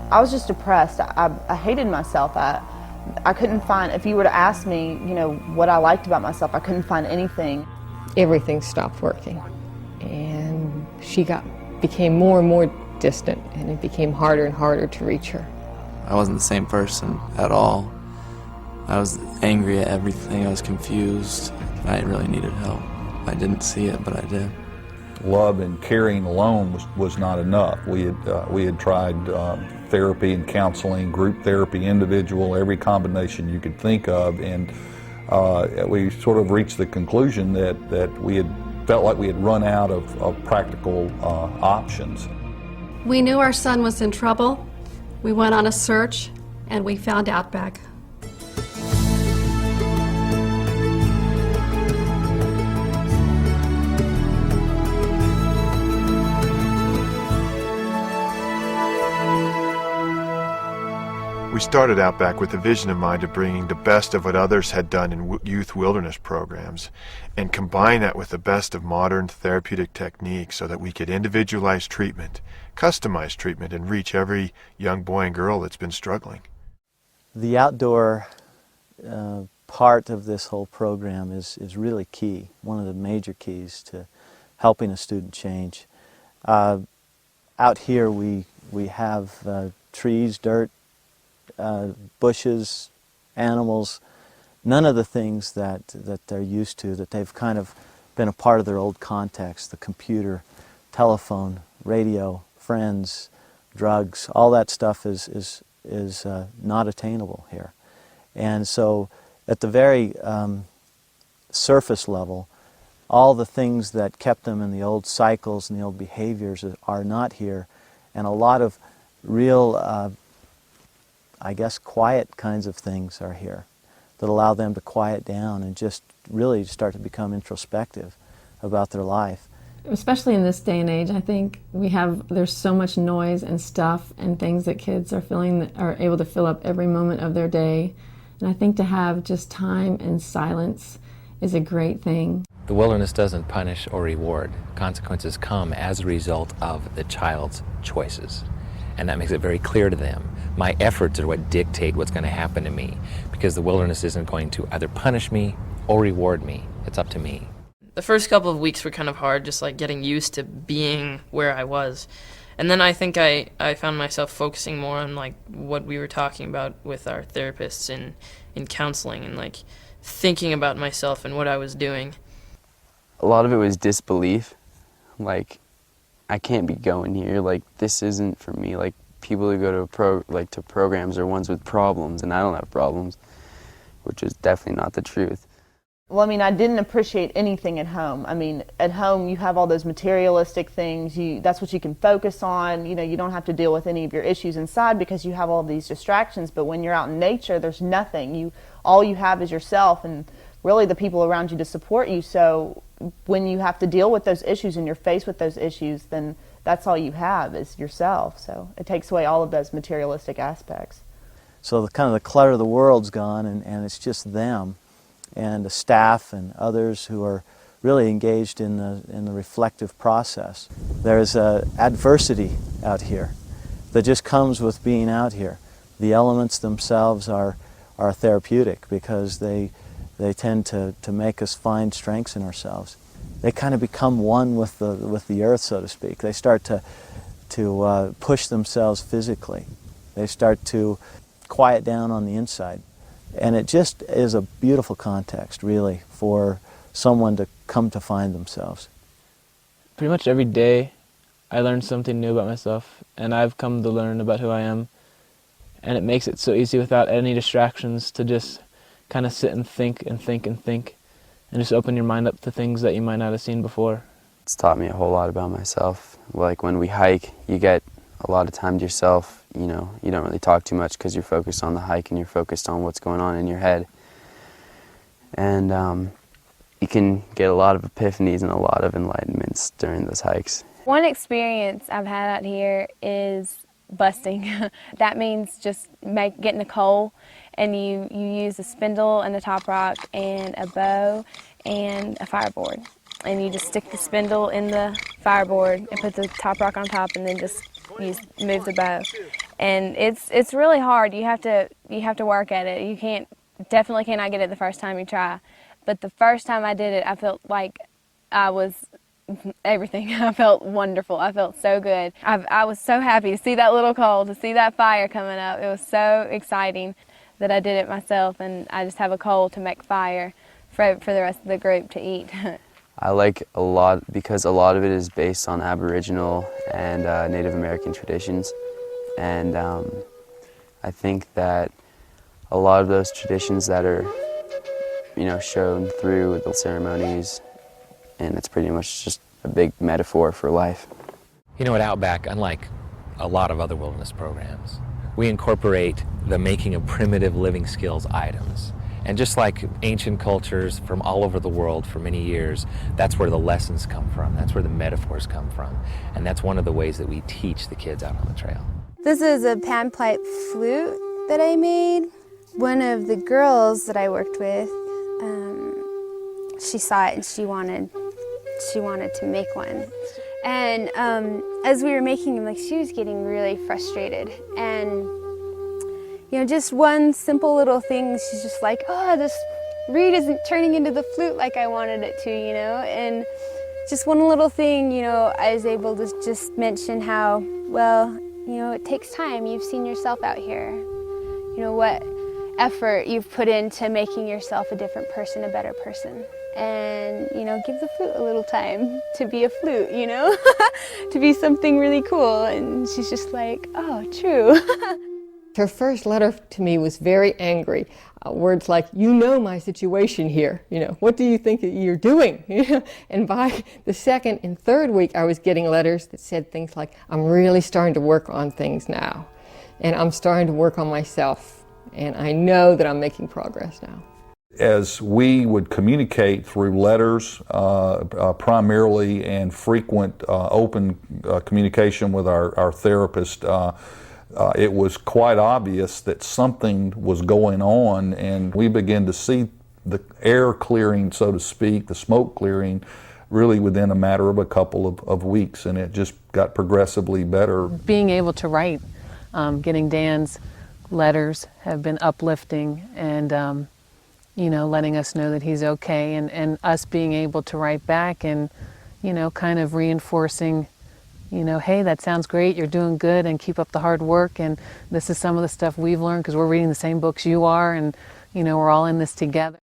I was just depressed. I hated myself. I couldn't find, if you were to ask me, what I liked about myself, I couldn't find anything. Everything stopped working, and she became more and more distant, and it became harder and harder to reach her. I wasn't the same person at all. I was angry at everything. I was confused. I really needed help. I didn't see it, but I did. Love and caring alone was not enough. We had tried therapy and counseling, group therapy, individual, every combination you could think of, and we sort of reached the conclusion that we had felt like we had run out of practical options. We knew our son was in trouble. We went on a search, and we found Outback. We started Outback with a vision in mind of bringing the best of what others had done in youth wilderness programs and combine that with the best of modern therapeutic techniques so that we could individualize treatment, customize treatment, and reach every young boy and girl that's been struggling. The outdoor part of this whole program is really key, one of the major keys to helping a student change. Out here we have trees, dirt, bushes, animals, none of the things that they're used to, that they've kind of been a part of their old context, the computer, telephone, radio, friends, drugs, all that stuff is not attainable here. And so at the very surface level, all the things that kept them in the old cycles and the old behaviors are not here, and a lot of real I guess quiet kinds of things are here that allow them to quiet down and just really start to become introspective about their life. Especially in this day and age, I think there's so much noise and stuff and things that kids are feeling that are able to fill up every moment of their day. And I think to have just time and silence is a great thing. The wilderness doesn't punish or reward. Consequences come as a result of the child's choices. And that makes it very clear to them. My efforts are what dictate what's going to happen to me, because the wilderness isn't going to either punish me or reward me. It's up to me. The first couple of weeks were kind of hard, just like getting used to being where I was. And then I think I found myself focusing more on like what we were talking about with our therapists in counseling, and like thinking about myself and what I was doing. A lot of it was disbelief. Like, I can't be going here. Like, this isn't for me. Like, people who go to programs are ones with problems, and I don't have problems, which is definitely not the truth. Well, I mean, I didn't appreciate anything at home. I mean, at home you have all those materialistic things. That's what you can focus on. You don't have to deal with any of your issues inside because you have all these distractions. But when you're out in nature, there's nothing. All you have is yourself and really the people around you to support you. So when you have to deal with those issues and you're faced with those issues, then that's all you have is yourself. So it takes away all of those materialistic aspects. So the kind of the clutter of the world's gone, and it's just them and the staff and others who are really engaged in the reflective process. There's adversity out here that just comes with being out here. The elements themselves are therapeutic because they tend to make us find strengths in ourselves. They kind of become one with the earth, so to speak. They start to push themselves physically. They start to quiet down on the inside. And it just is a beautiful context, really, for someone to come to find themselves. Pretty much every day I learn something new about myself, and I've come to learn about who I am. And it makes it so easy without any distractions to just kind of sit and think and think and think, and just open your mind up to things that you might not have seen before. It's taught me a whole lot about myself. Like when we hike, you get a lot of time to yourself. You don't really talk too much because you're focused on the hike and you're focused on what's going on in your head. And you can get a lot of epiphanies and a lot of enlightenments during those hikes. One experience I've had out here is busting. That means just getting a coal, and you use a spindle and a top rock and a bow and a fireboard. And you just stick the spindle in the fireboard and put the top rock on top, and then just move the bow. And it's really hard. You have to work at it. You definitely cannot get it the first time you try. But the first time I did it, I felt like I was everything. I felt wonderful. I felt so good. I was so happy to see that little coal, to see that fire coming up. It was so exciting that I did it myself, and I just have a coal to make fire for the rest of the group to eat. I like a lot because a lot of it is based on Aboriginal and Native American traditions, and I think that a lot of those traditions that are, shown through the ceremonies, and it's pretty much just a big metaphor for life. At Outback, unlike a lot of other wilderness programs, we incorporate the making of primitive living skills items. And just like ancient cultures from all over the world for many years, that's where the lessons come from, that's where the metaphors come from, and that's one of the ways that we teach the kids out on the trail. This is a panpipe flute that I made. One of the girls that I worked with, she saw it and she wanted to make one. And as we were making them, she was getting really frustrated. And just one simple little thing, she's just like, oh, this reed isn't turning into the flute like I wanted it to, And just one little thing, I was able to just mention how, well, it takes time. You've seen yourself out here. What effort you've put into making yourself a different person, a better person. And, give the flute a little time to be a flute, to be something really cool. And she's just like, oh, true. Her first letter to me was very angry. Words like, my situation here. What do you think that you're doing? And by the second and third week, I was getting letters that said things like, I'm really starting to work on things now. And I'm starting to work on myself. And I know that I'm making progress now. As we would communicate through letters primarily and frequent open communication with our therapist, it was quite obvious that something was going on, and we began to see the air clearing, so to speak, the smoke clearing, really within a matter of a couple of weeks, and it just got progressively better. Being able to write, getting Dan's letters have been uplifting, and letting us know that he's okay, and us being able to write back and kind of reinforcing, hey, that sounds great, you're doing good, and keep up the hard work, and this is some of the stuff we've learned because we're reading the same books you are, and we're all in this together.